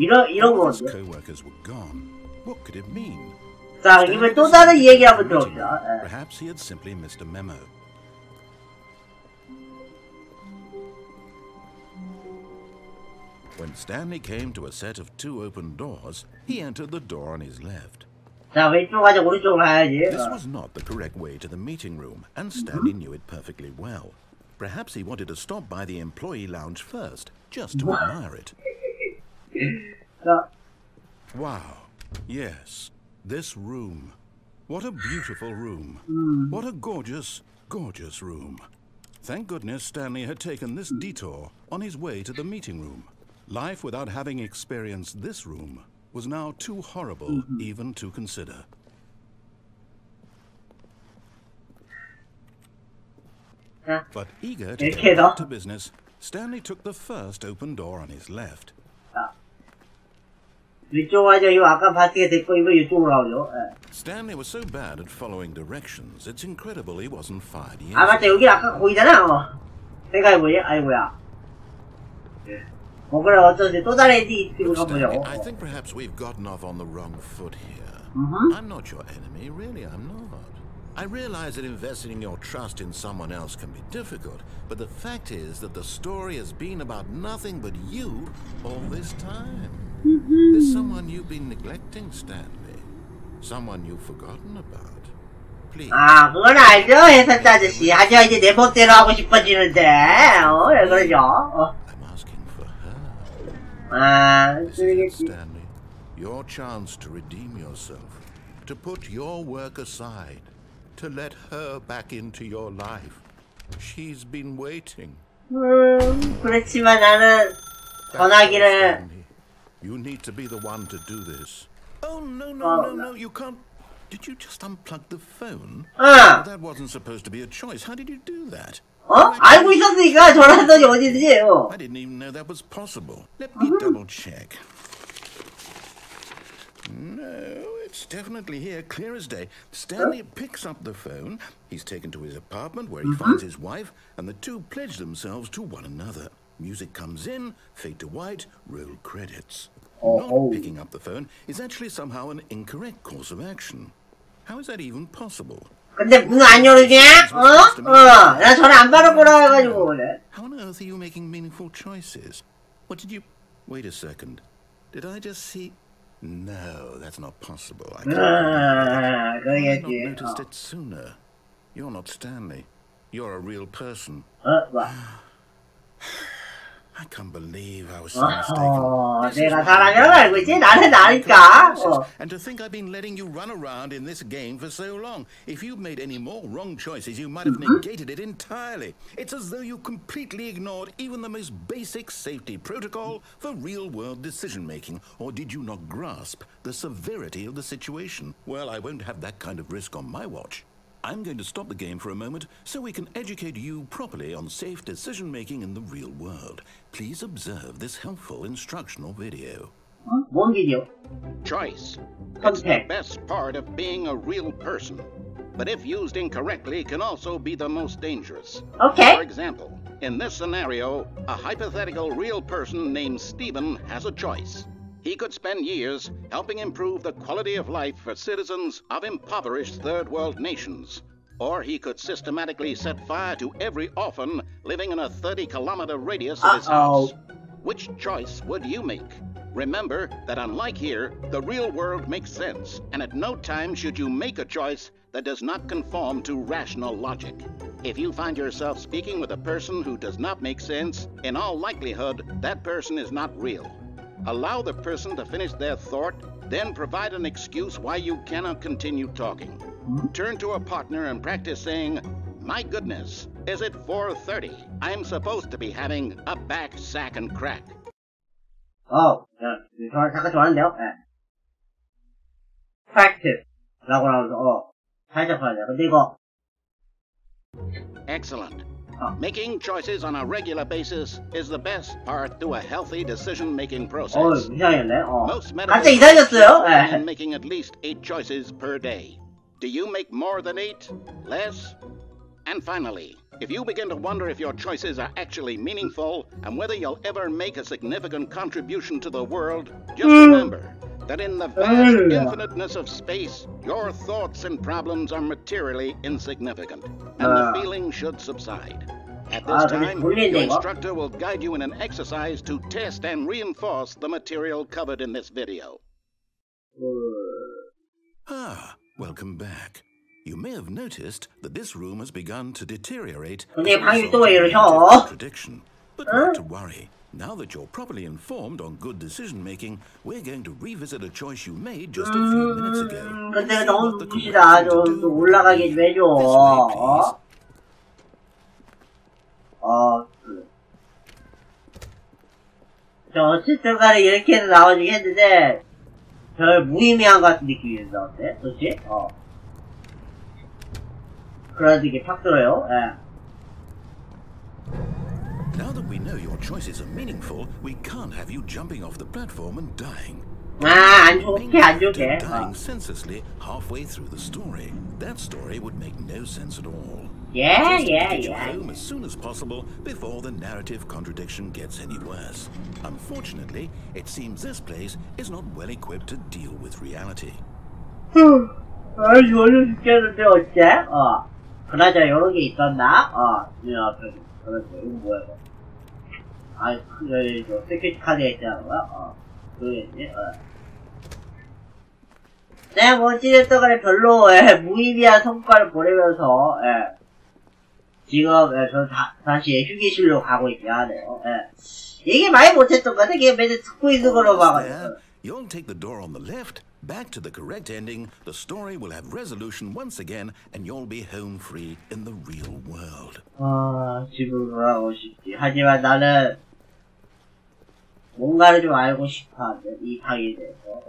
이런 건데. 자, 이번 또 다른 얘기 한번 들어봅시다. Perhaps he had simply missed a memo. When Stanley came to a set of 2 open doors, he entered the door on his left. 자, 왼쪽 가자, 오른쪽 가야지. This was not the correct way to the meeting room, and Stanley knew it perfectly well. Perhaps he wanted to stop by the employee lounge first, just to admire it. Wow, yes, this room. What a beautiful room. What a gorgeous, gorgeous room. Thank goodness Stanley had taken this detour on his way to the meeting room. Life without having experienced this room was now too horrible even to consider. But eager to get back to business, Stanley took the first open door on his left. Stanley was so bad at following directions, it's incredible he wasn't fired years ago. 맞다, 여기 아까 거기잖아. 생각해보니, 아이고야. 뭐 그래, 어쩌지, 또 다른 애들이 있고 가보자고. I think perhaps we've gotten off on the wrong foot here. I'm not your enemy, really, I'm not. I realize that investing your trust in someone else can be difficult, but the fact is that the story has been about nothing but you all this time. There's someone you've been neglecting, Stanley. Someone you've forgotten about. Please. 아, 그건 알죠, 해설자 아저씨. 하지만 이제 내 멋대로 하고 싶어지는데, 왜 그러죠? I'm asking for her. 아, Stanley, your chance to redeem yourself, to put your work aside, to let her back into your life. She's been waiting. 그렇지만 나는 전화기를. You need to be the one to do this. Oh no, you can't. Did you just unplug the phone? Well, that wasn't supposed to be a choice. How did you do that? 알고 있었으니까 전화선이 어디든지. I didn't even know that was possible. Let me double check. No, it's definitely here, clear as day. Stanley picks up the phone. He's taken to his apartment where he finds his wife, and the two pledge themselves to one another. Music comes in, fade to white, roll credits. Not picking up the phone is actually somehow an incorrect course of action. How is that even possible? 근데 문 안 열어주냐? 나 전화 안 받을 거라 해가지고 그래. How on earth are you making meaningful choices? What did you... Wait a second. Did I just see... No, that's not possible. I not noticed it sooner. You're not Stanley. You're a real person. I can't believe I was so mistaken. 내가 사람이라고 알고 있지? 나는 나니까. And to think I've been letting you run around in this game for so long. If you'd made any more wrong choices, you might have negated it entirely. It's as though you completely ignored even the most basic safety protocol for real-world decision-making. Or did you not grasp the severity of the situation? Well, I won't have that kind of risk on my watch. I'm going to stop the game for a moment so we can educate you properly on safe decision-making in the real world. Please observe this helpful instructional video. 뭔 비디오? Choice. It's the best part of being a real person. But if used incorrectly, can also be the most dangerous. Okay. For example, in this scenario, a hypothetical real person named Stephen has a choice. He could spend years helping improve the quality of life for citizens of impoverished third world nations. Or he could systematically set fire to every orphan living in a 30-kilometer radius of his house. Which choice would you make? Remember that unlike here, the real world makes sense, and at no time should you make a choice that does not conform to rational logic. If you find yourself speaking with a person who does not make sense, in all likelihood, that person is not real. Allow the person to finish their thought, then provide an excuse why you cannot continue talking. Turn to a partner and practice saying, "My goodness, is it 4:30? I'm supposed to be having a back, sack, and crack." 잠깐 좋아하는데요? practice라고 나오면서 살짝 좋아하네요. 근데 이거 Excellent. Making choices on a regular basis is the best part to a healthy decision-making process. 이상했네. Most 갑자기 이상해졌어요. recommend making at least 8 choices per day. Do you make more than 8? Less? And finally, If you begin to wonder if your choices are actually meaningful and whether you'll ever make a significant contribution to the world, just remember that in the vast infiniteness of space, your thoughts and problems are materially insignificant, and the feeling should subside. At this time, your instructor will guide you in an exercise to test and reinforce the material covered in this video. Welcome back. You may have noticed that this room has begun to deteriorate. Contradiction. But not to worry. Now that you're properly informed on good decision making, we're going to revisit a choice you made just a few minutes ago. 근데 너무 무시다. 좀 올라가게 좀 해줘. 어쨌든 간에 이렇게 해서 나와주긴 했는데 별 무의미한 것 같은 느낌이 든다. 어때? 그렇지? 그런 느낌 팍 들어요. Now that we know your choices are meaningful, we can't have you jumping off the platform and dying. 안 좋게, 안 좋게. Dying senselessly halfway through the story. That story would make no sense at all. Yeah. Get you home as soon as possible before the narrative contradiction gets any worse. Unfortunately, it seems this place is not well equipped to deal with reality. 좋아져 죽겠는데 어째? 그나저나 요런 게 있었나? 그렇죠. 이거 뭐야 이거? 저 세큐리티 카드가 있다는 거야? 그러겠지? 네, 뭐 어찌됐든 간에 별로 무의미한 성과를 보내면서 지금 저는 다시 휴게실로 가고 있긴 하네요. 얘기 많이 못했던 것 같아. 그냥 맨날 듣고 있는 걸로 봐가지고. You'll take the door on the left, back to the correct ending, the story will have resolution once again, and you'll be home free in the real world. 집으로 돌아가고 싶지. 하지만 나는 뭔가를 좀 알고 싶어. 이 방에 대해서.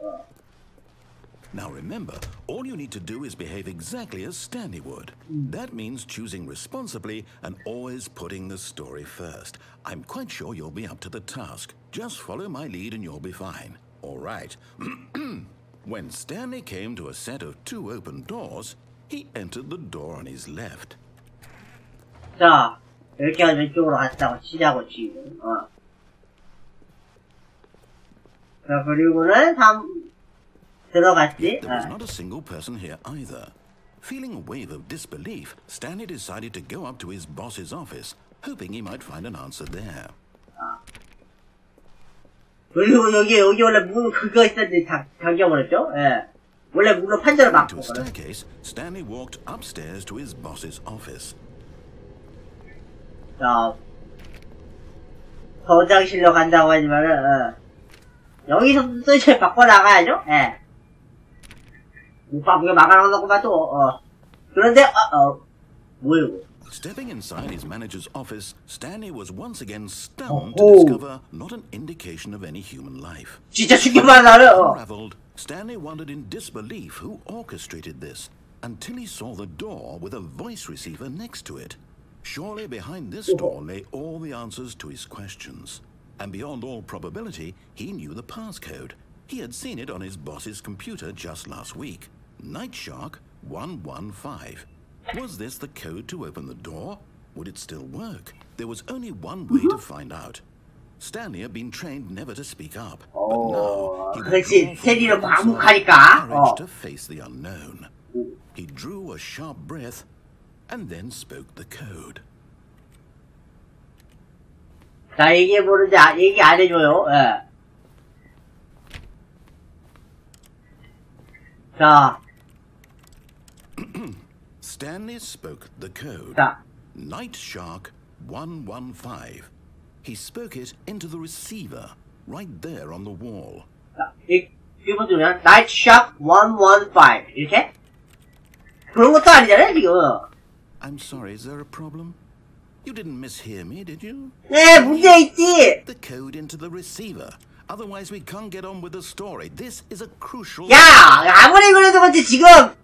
Now remember, all you need to do is behave exactly as Stanley would. That means choosing responsibly and always putting the story first. I'm quite sure you'll be up to the task. Just follow my lead and you'll be fine. All right. When Stanley came to a set of 2 open doors, he entered the door on his left. 자, 이렇게 왼쪽으로 갔다고 치자고 지금. 자, 그리고는 들어갔지. There was not a single person here either. Feeling a wave of disbelief, Stanley decided to go up to his boss's office, hoping he might find an answer there. 그리고 여기 원래 문 그거 있었는데 잠겨버렸죠? 원래 문으로 판자를 막고. To a staircase, Stanley walked upstairs to his boss's office. 자, 서장실로 간다고 하지만은 여기서 순서를 바꿔 나가야죠. 못 바꾸게 막아놓는구만 또. 그런데 뭐야 이거? Stepping inside his manager's office, Stanley was once again stunned to discover not an indication of any human life. 진짜 충격만 나네. Unraveled, Stanley wondered in disbelief who orchestrated this, until he saw the door with a voice receiver next to it. Surely behind this door lay all the answers to his questions. And beyond all probability, he knew the passcode. He had seen it on his boss's computer just last week. Nightshark 115. Was this the code to open the door? Would it still work? There was only one way to find out. Stanley had been trained never to speak up, but now he 그렇지. 스탠리로 courage 과묵하니까. to face the unknown. He drew a sharp breath and then spoke the code. 자, 얘기해보는데 얘기 안 해줘요. 자. Stanley spoke the code. 자. Nightshark 115. He spoke it into the receiver, right there on the wall. 자, 이거 보면 Nightshark 115 이렇게? 그런 것도 아니잖아요 지금. I'm sorry, is there a problem? You didn't mishear me, did you? 네, 문제 있지. The code into the receiver. Otherwise, we can't get on with the story. This is a crucial. 야, 아무리 그래도 그렇지 지금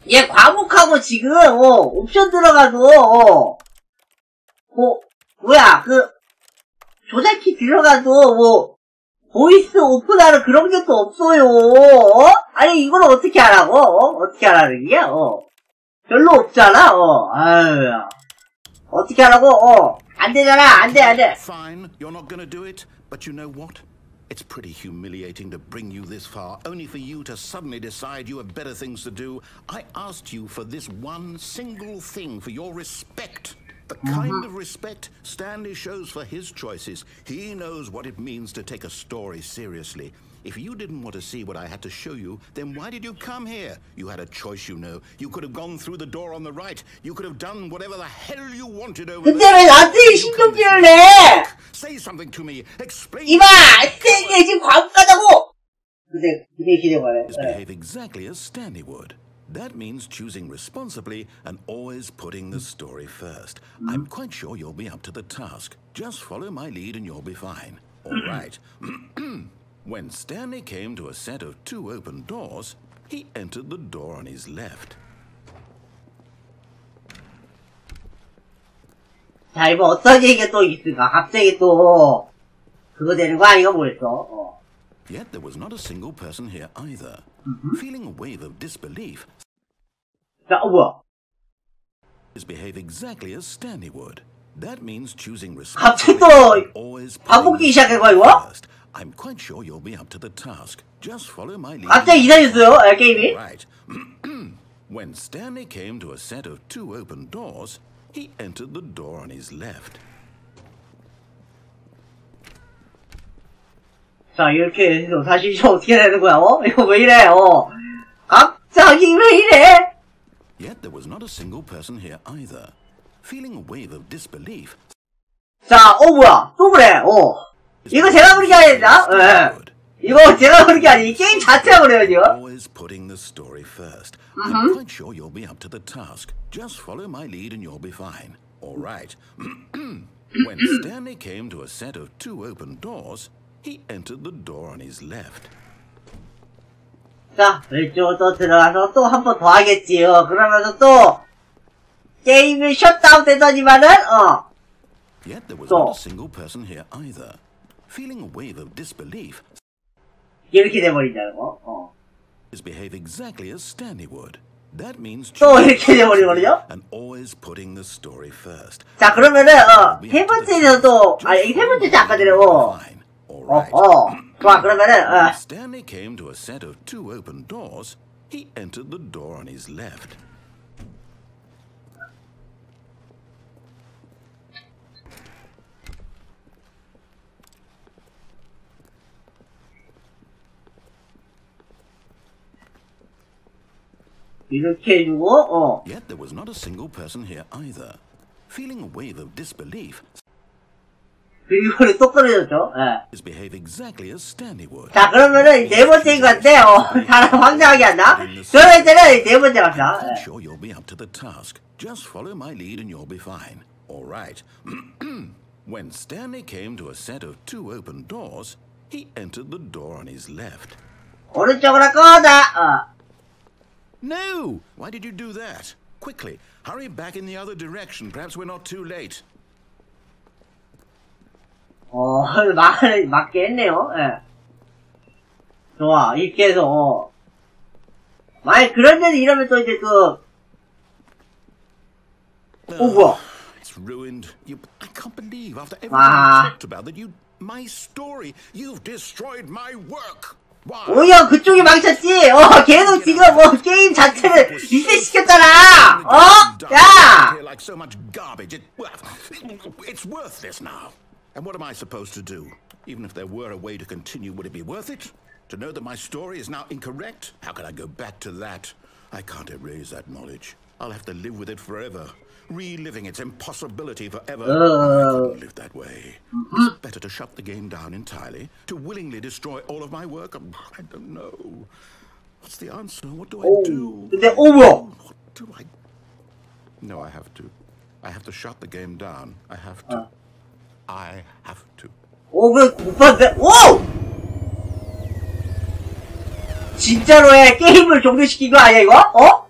얘 과묵하고 지금 옵션 들어가도 뭐야 그 조작키 들어가도 보이스 오픈하는 그런 게 또 없어요. 아니 이걸 어떻게 하라고? 어떻게 하라는 게? 별로 없잖아. 아유. 어떻게 하라고? 안 되잖아. 안 돼, 안 돼. Fine, you're not gonna do it, but you know what? It's pretty humiliating to bring you this far, only for you to suddenly decide you have better things to do. I asked you for this one single thing, for your respect. The kind of respect Stanley shows for his choices. He knows what it means to take a story seriously. If you didn't want to see what I had to show you, then why did you come here? You had a choice, you know. You could have gone through the door on the right. You could have done whatever the hell you wanted over 근데 there. 왜 나한테 신경질을 내? Say something to me. Explain. 이봐! 스탠리 지금 과묵 가자고! 근데 기대 말해. Behave exactly as Stanley would. That means choosing responsibly and always putting the story first. I'm quite sure you'll be up to the task. Just follow my lead and you'll be fine. All right. When Stanley came to a set of 2 open doors, he entered the door on his left. 자, 이거 어떤 얘기가 또 있을까? 갑자기 또 그거 되는 거 아니가 뭐였어? Yet there was not a single person here either. Feeling a wave of disbelief, 자, 뭐야? behave exactly as Stanley would. That means choosing 갑자기 responsibly 또 and always 반복기 putting 시작한 거 the 이거? story first. I'm quite sure you'll be up to the task. Just follow my lead. 갑자기 이상해졌어요, 게임이? Right. When Stanley came to a set of 2 open doors, he entered the door on his left. 자, 이렇게 해서 다시 이제 어떻게 되는 거야? 이거 왜 이래? 갑자기 왜 이래? Yet there was not a single person here either. Feeling a wave of disbelief, 자, 뭐야? 또 그래, 이거 제가 그런 게 아니다? 예. 이거 제가 그런 게 아니, 이 게임 자체가 그래요, 지금. always putting the story first. I'm quite sure you'll be up to the task. Just follow my lead and you'll be fine. All right. When Stanley came to a set of 2 open doors, he entered the door on his left. 자, 왼쪽으로 또 들어가서 또 한 번 더 하겠지요. 그러면서 또 게임이 셧다운 되더니만은 Yet there was 또 not a single person here either. Feeling a wave of disbelief, 이렇게 돼버린다는 거. behave exactly as Stanley would. That means 또 choosing 이렇게 돼버리거든요. and always putting the story first. 자, 그러면은 세 번째에서도 아니 세 번째지 아까 전에 Fine. All right. 좋아. 그러면은 When Stanley came to a set of 2 open doors, he entered the door on his left. 이렇게 해주고 Yet there was not a single person here either. Feeling a wave of disbelief, 그리고 또 끊어졌죠. 예. behave exactly as Stanley would. 자, 그러면은 네 번째인 것 같은데 사람 황당하게 한다. 그럴 때는 네 번째 갑시다. I'm sure you'll be up to the task. Just follow my lead and you'll be fine. All right. When Stanley came to a set of 2 open doors, he entered the door on his left. 오른쪽으로 꺼다. No! Why did you do that? Quickly, hurry back in the other direction. Perhaps we're not too late. 맞게 했네요. 예. 좋아, 이렇게 해서, 만약 그런 데는 이러면 또 이제 뭐야. It's ruined. I can't believe after everything we talked about that my story, you've destroyed my work. Why? 오히려 그쪽이 망쳤지. 계속 지금 게임 자체를 리셋시켰잖아. 야! Like so much garbage. It's worthless now. And what am I supposed to do? Even if there were a way to continue, would it be worth it? To know that my story is now incorrect? How can I go back to that? I can't erase that knowledge. I'll have to live with it forever. Reliving its impossibility forever. I couldn't live that way. It's better to shut the game down entirely, to willingly destroy all of my work. I don't know. What's the answer? What do I do? 근데 뭐야? What do I? No, I have to. I have to shut the game down. I have to. I have to. 그래 못 봤는데? 진짜로 해. 게임을 종료시킨 거 아니야 이거?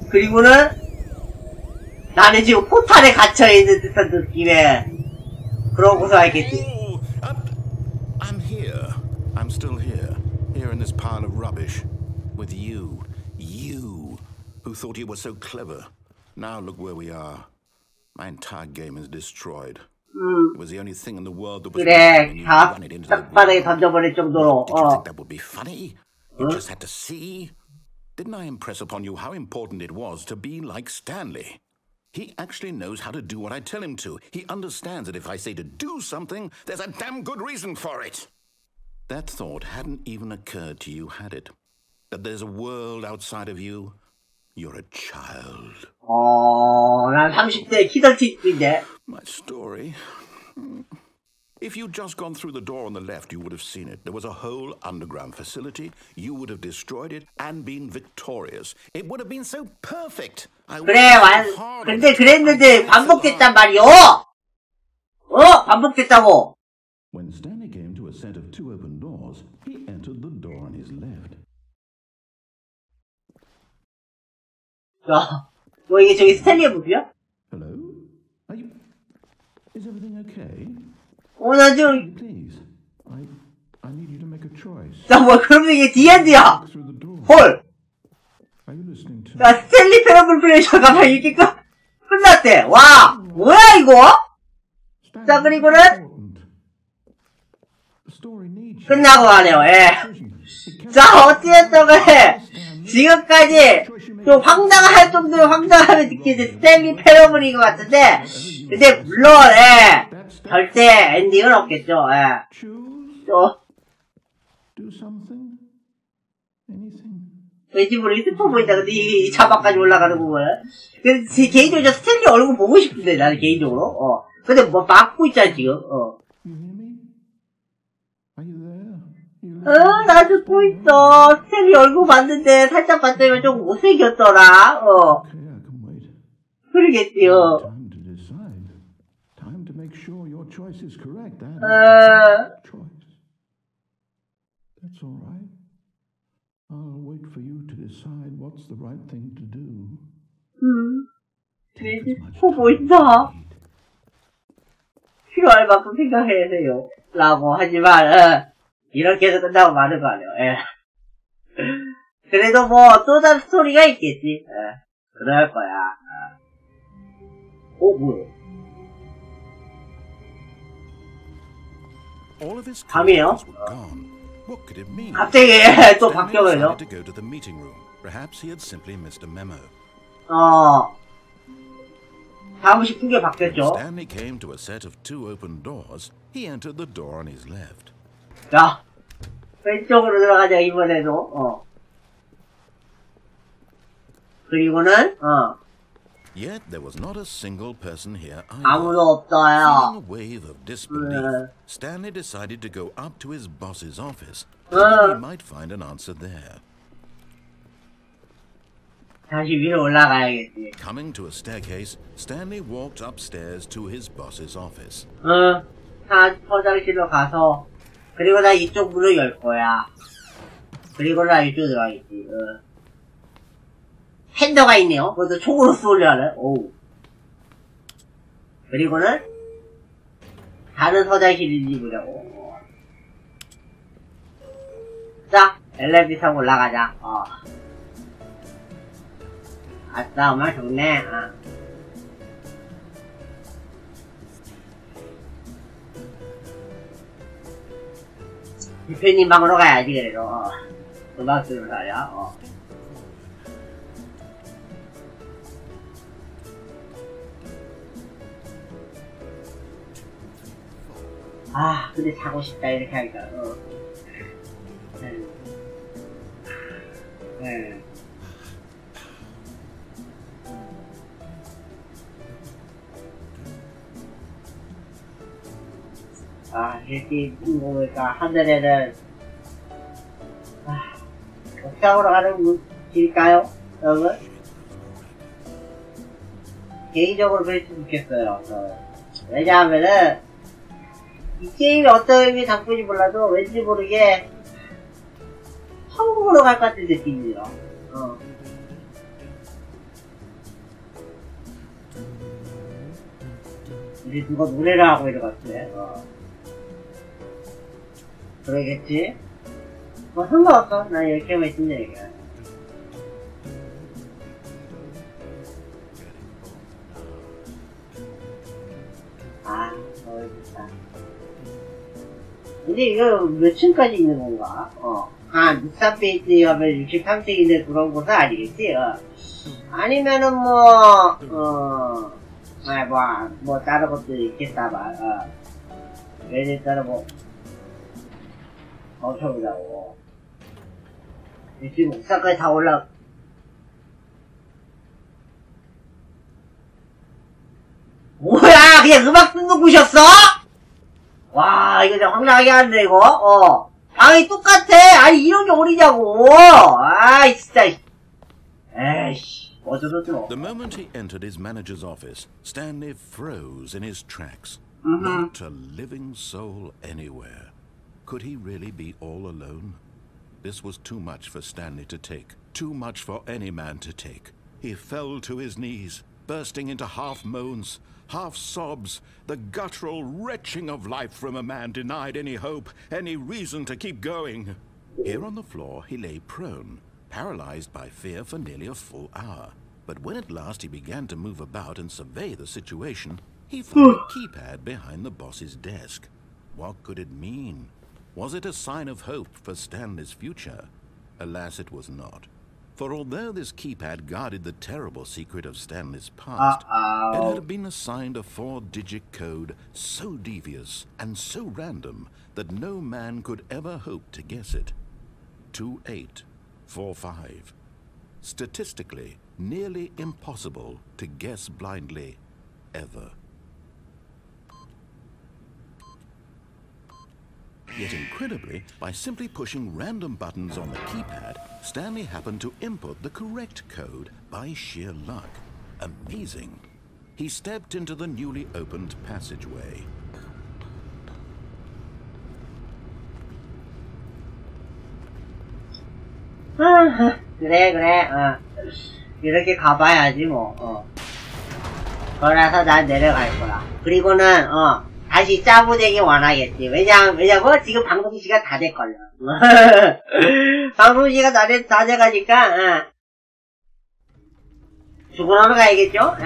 그리고는 나는 지금 포탈에 갇혀있는 듯한 느낌에 그러고서 알겠지. I'm here. I'm still here. Here in this pile of rubbish. With you. You. who thought you were so clever. Now look where we are. My entire game is destroyed. It was the only thing in the world that was 그래, 다 땅바닥에 던져버릴 정도로. Did you think that would be funny? You just had to see. Didn't I impress upon you how important it was to be like Stanley? He actually knows how to do what I tell him to. He understands that if I say to do something, there's a damn good reason for it. That thought hadn't even occurred to you, had it? That there's a world outside of you? You're a child. 난 30대 키덜티인데. My story. If you'd just gone through the door on the left, you would have seen it. There was a whole underground facility. You would have destroyed it and been victorious. It would have been so perfect. 그래, 근데 그랬는데 반복됐단 말이요. 반복됐다고. When Stanley came to a set of two open doors, he entered the door on his left. 자, 뭐 이게 저기 스탠리의 무비야? Hello? Is everything okay? 나 지금. Please, I need you to make a choice. 자, 뭐 그러면 이게 디엔드야. 헐. 야, 스탠리 패러블 플레이셔 가만 이렇게 끝났대. 와, 뭐야 이거? 자, 그리고는 끝나고 가네요. 예. 자, 어찌됐든 간에 지금까지 좀 황당할 정도로 황당함을 느끼는 스탠리 패러블인 것 같은데, 근데 물론 절대 엔딩은 없겠죠. 왠지 모르게 슬퍼 보인다. 근데 이 자막까지 올라가는 부분은. 근데 제 개인적으로 저 스탠리 얼굴 보고 싶은데, 나는 개인적으로. 근데 뭐 막고 있잖아 지금. 나 듣고 있어. 스탠리 얼굴 봤는데 살짝 봤더니 좀 못생겼더라. 그러겠지요. That's all right. I'll wait for you to decide what's the right thing to do. 왠지 슬퍼 보인다. 필요할 만큼 생각해주세요. 라고 하지만, 이렇게 해서 끝나고 마는 거 아니에요. 그래도 뭐, 또 다른 스토리가 있겠지. 그럴 거야. 뭐야. 밤이에요? 갑자기 또 바뀌어버려. 사무실 크게 바뀌었죠. 자, 왼쪽으로 들어가자 이번에도. 그리고는 Yet there was not a single person here either. 아무도 없어요. Feeling a wave of disbelief, Stanley decided to go up to his boss's office, thinking he might find an answer there. 다시 위로 올라가야겠지. Coming to a staircase, Stanley walked upstairs to his boss's office. 서장실로 가서, 그리고 나 이쪽 문을 열 거야. 그리고 나 이쪽 들어가겠지. 핸더가 있네요. 그것도 총으로 쏘려 하는. 오우. 그리고는 다른 서장실을 입으려고. 자, 엘레베이터 타고 올라가자. 아싸, 엄마 좋네. 대표님 방으로 가야지, 그래도. 음악 들으러 가야. 근데 자고 싶다, 이렇게 하니까, 이렇게, 보니까, 하늘에는, 옥상으로 가는 길일까요, 여러분? 개인적으로 그랬으면 좋겠어요, 왜냐하면은, 이 게임이 어떤 의미 담고 있는지 몰라도 왠지 모르게 천국으로 갈 것 같은 느낌이에요. 이제 누가 노래를 하고 있는 것 같아. 그러겠지? 뭐 상관없어. 난 이렇게만 있으면 되니까. 근데 이거 몇 층까지 있는 건가? 한 63페이지 하면 63층인데 그런 곳은 아니겠지? 아니면은 뭐 다른 것도 있겠다 봐. 예를 따라 멈춰보자고. 지금 옥상까지 다 뭐야! 그냥 음악 듣는 곳이었어? 와, 이거 진짜 황당하게 하는데, 이거? 방이 똑같아! 아니, 이런 게 어디냐고! 아이, 진짜. 에이씨, 어쩌저쩌. The moment he entered his manager's office, Stanley froze in his tracks. Mm-hmm. Not a living soul anywhere. Could he really be all alone? This was too much for Stanley to take. Too much for any man to take. He fell to his knees, bursting into half moans, half sobs, the guttural retching of life from a man denied any hope, any reason to keep going. Here on the floor he lay prone, paralyzed by fear for nearly a full hour. But when at last he began to move about and survey the situation, he found a keypad behind the boss's desk. What could it mean? Was it a sign of hope for Stanley's future? Alas, it was not. For although this keypad guarded the terrible secret of Stanley's past, it had been assigned a 4-digit code so devious and so random that no man could ever hope to guess it. 2845. Statistically, nearly impossible to guess blindly, ever. Yet incredibly, by simply pushing random buttons on the keypad, Stanley happened to input the correct code by sheer luck. Amazing. He stepped into the newly opened passageway. 그래. 이렇게 가봐야지 뭐. 그래서 난 내려갈 거야. 그리고는 다시 짜부대기 원하겠지. 왜냐면 지금 방송 시간 다 됐걸요. 방송 시간 다 돼가니까 죽으러 가야겠죠?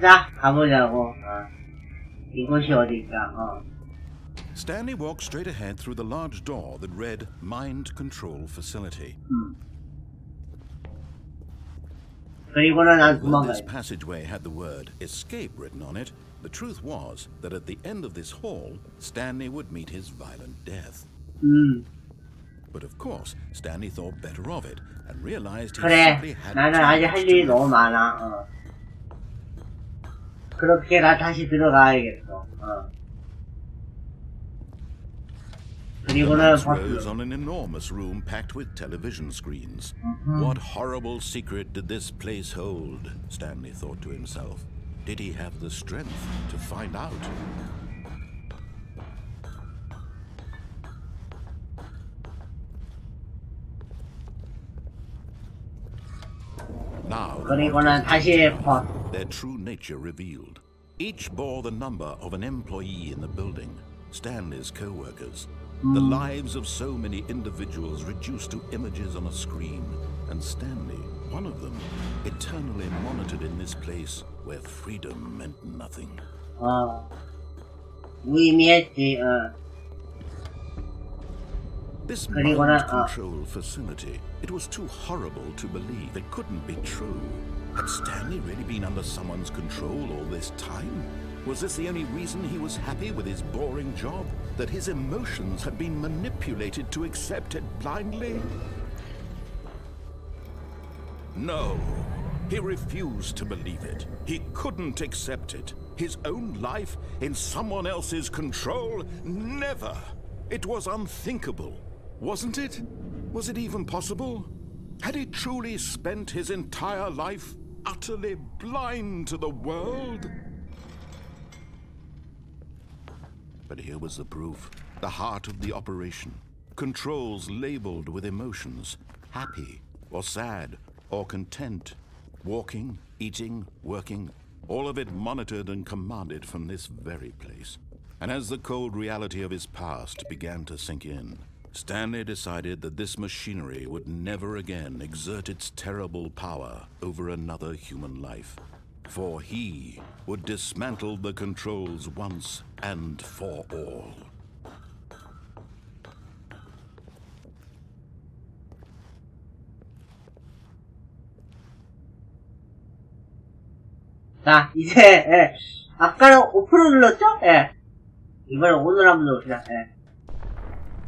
자, 가보자고. 이곳이 어딜까? Stanley walked straight ahead through the large door that read Mind Control Facility. 그리고는 난 Although this 도망가요. passageway had the word escape written on it, the truth was that at the end of this hall, Stanley would meet his violent death. But of course, Stanley thought better of it and realized he simply 그래, had 나는 아직 할 일이 너무 많아. 그렇게 나 다시 들어가야겠어. 그리고는 rose on an enormous room packed with television screens. What horrible secret did this place hold? Stanley thought to himself. Did he have the strength to find out? Now, 그리고는 다시 their true nature revealed. Each bore the number of an employee in the building, Stanley's co-workers. The lives of so many individuals reduced to images on a screen, and Stanley, one of them, eternally monitored in this place where freedom meant nothing. 무의미했지. This mind control facility, it was too horrible to believe. It couldn't be true. Had Stanley really been under someone's control all this time? Was this the only reason he was happy with his boring job? That his emotions had been manipulated to accept it blindly? No. He refused to believe it. He couldn't accept it. His own life in someone else's control? Never. It was unthinkable. Wasn't it? Was it even possible? Had he truly spent his entire life utterly blind to the world? But here was the proof. The heart of the operation. Controls labeled with emotions. Happy, or sad, or content. Walking, eating, working. All of it monitored and commanded from this very place. And as the cold reality of his past began to sink in, Stanley decided that this machinery would never again exert its terrible power over another human life. For he would dismantle the controls once and for all. 자, 이제, 예. 아까는 오프로 눌렀죠? 예. 이번엔 오늘 한번 눌러봅시다. 예.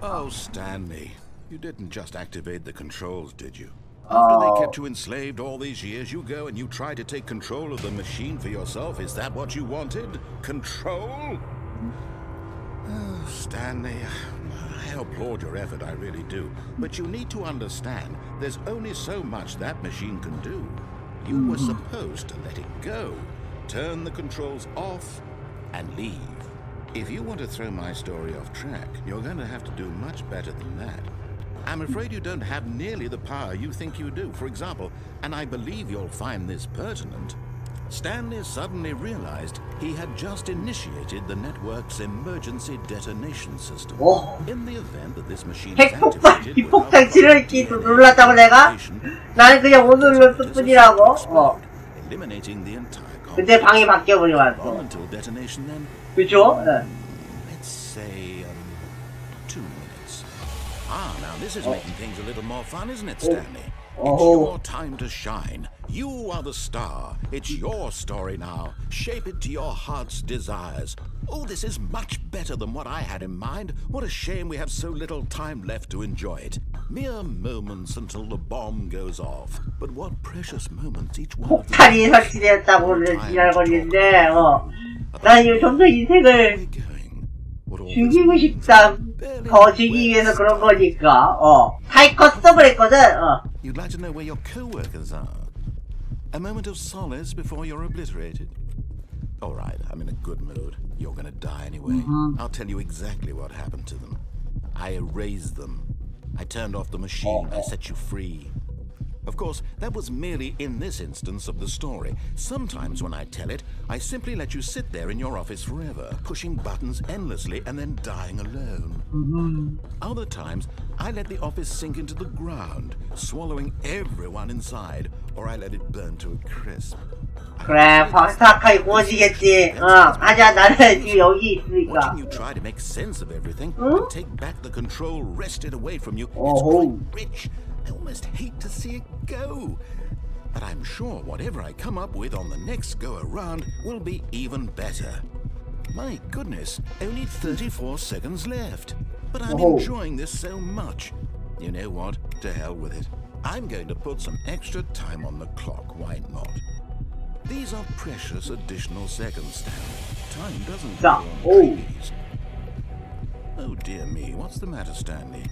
Oh, Stanley, you didn't just activate the controls, did you? After they kept you enslaved all these years, you go and you try to take control of the machine for yourself. Is that what you wanted? Control? Oh, Stanley, I applaud your effort, I really do. But you need to understand, there's only so much that machine can do. You were supposed to let it go, turn the controls off, and leave. If you want to throw my story off track, you're going to have to do much better than that. I'm afraid you don't have nearly the power you think you do. For example, and I believe you'll find this pertinent, Stanley suddenly realized he had just initiated the network's emergency detonation system. In the event that this machine is activated, 비폭탄 지르기도 눌렀다고 내가? 나는 그냥 못 눌렀을 뿐이라고. eliminating the entire 근데 방이 바뀌어버려 왔어. until detonation then. 그죠? Let's say 2 minutes. Ah, now this is making things a little more fun, isn't it, Stanley? It's your time to shine. You are the star. It's your story now. Shape it to your heart's desires. Oh, this is much better than what I had in mind. What a shame we have so little time left to enjoy it. Mere moments until the bomb goes off. But what precious moments each one of them. 폭탄이 설치되었다고 지랄거리는데, 난 이거 좀 더 인생을 즐기고 싶다. 더 즐기기 위해서 그런 거니까, 타이 컸어 그랬거든, You'd like to know where your co-workers are. A moment of solace before you're obliterated. All right, I'm in a good mood. You're gonna die anyway. I'll tell you exactly what happened to them. I erased them. I turned off the machine. I set you free. Of course, that was merely in this instance of the story. Sometimes when I tell it, I simply let you sit there in your office forever, pushing buttons endlessly and then dying alone. Other times, I let the office sink into the ground, swallowing everyone inside, or I let it burn to a crisp. 그래, 바삭하게 구워지겠지. 하자, 나는 지금 여기 있으니까. Watching you try to make sense of everything, and take back the control wrested away from you, it's quite rich. I almost hate to see it go. But I'm sure whatever I come up with on the next go-around will be even better. My goodness, only 34 seconds left. But I'm enjoying this so much. You know what? To hell with it. I'm going to put some extra time on the clock. Why not? These are precious additional seconds, Stanley. Time doesn't go on trees. Oh dear me, what's the matter, Stanley?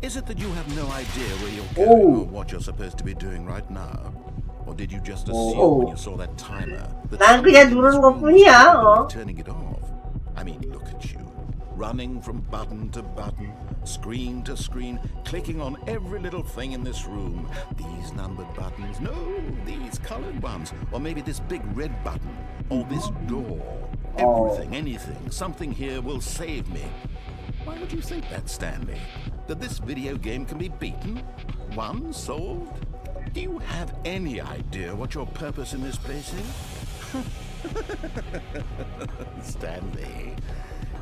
Is it that you have no idea where you're going or what you're supposed to be doing right now? Or did you just assume when you saw that timer that 난 그냥 누르는 것뿐이야. turning it off? I mean, look at you. Running from button to button, screen to screen, clicking on every little thing in this room. These numbered buttons, no, these colored ones. Or maybe this big red button, or this door. Everything, anything, something here will save me. Why would you think that, Stanley? That this video game can be beaten? Won? Solved? Do you have any idea what your purpose in this place is? Stanley,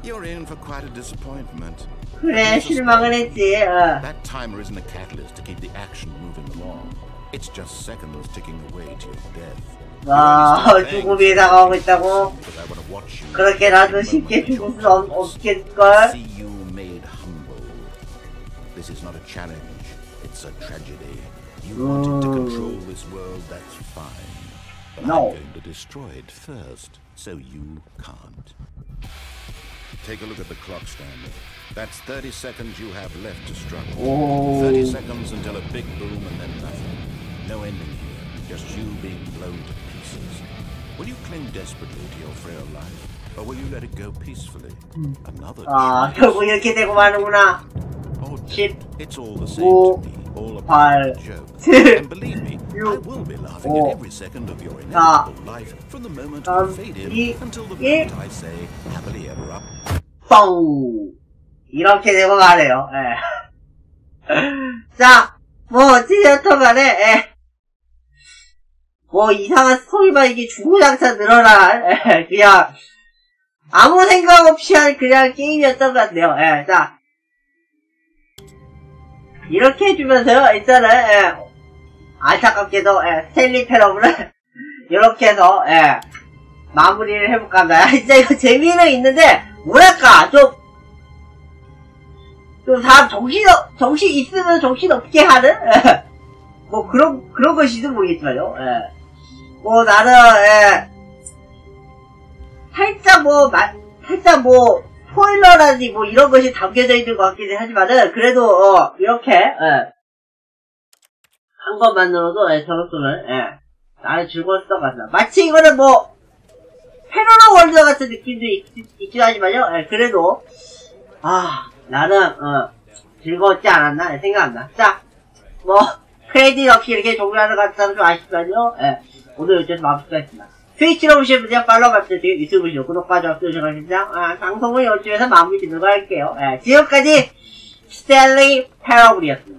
you're in for quite a disappointment. 그래, 실망을 했지. That timer isn't a catalyst to keep the action moving along. It's just seconds ticking away to your death. 죽음이 다가오고 있다고? 그렇게 나도 쉽게 죽을 수 없겠걸? See you made humble. This is not a challenge, it's a tragedy. You wanted to control this world, that's fine. But I'm going to destroy it first, so you can't. Take a look at the clock, Stanley. That's 30 seconds you have left to struggle. 30 seconds until a big boom and then nothing. No ending here, just you being blown to pieces. Will you cling desperately to your frail life, or will you let it go peacefully? Another 결국 이렇게 되고 마는구나. 10, It's all the same to me, all a part of the joke. And believe me, I will be laughing at every second of your inevitable life from the moment you fade in until the moment I say happily ever up. 뻥! 이렇게 되고 가네요. 자, 뭐 어찌되었던 간에 뭐 이상한 스토리만 이게 주구장창 늘어난 그냥 아무 생각 없이 한 그냥 게임이었던 것 같네요. 예, 자 이렇게 해주면서요 일단은 안타깝게도 스탠리 패러블을 이렇게 해서 마무리를 해볼까 합니다. 진짜 이거 재미는 있는데 뭐랄까 좀 사람 정신 있으면 정신 없게 하는 뭐 그런 것인지 모르겠지만요. 뭐 나는 살짝 뭐 스포일러라든지 뭐 이런 것이 담겨져 있는 것 같긴 하지만은 그래도 이렇게 한 것만으로도 저로서는 나는 즐거웠던 것 같습니다. 마치 이거는 뭐 패러럴 월드 같은 느낌도 있긴 하지만요. 그래도 나는 즐거웠지 않았나 생각합니다. 자, 뭐 크레딧 없이 이렇게 종료하는 것 같아서 좀 아쉽지만요. 오늘 어째서 마무리하겠습니다. 트위치로 보시는 분들 팔로우 부탁드리고 유튜브 보시고 구독과 좋아요 눌러주시면 방송을 이쯤에서 마무리 짓는 거 할게요. 지금까지 스탠리 패러블이었습니다.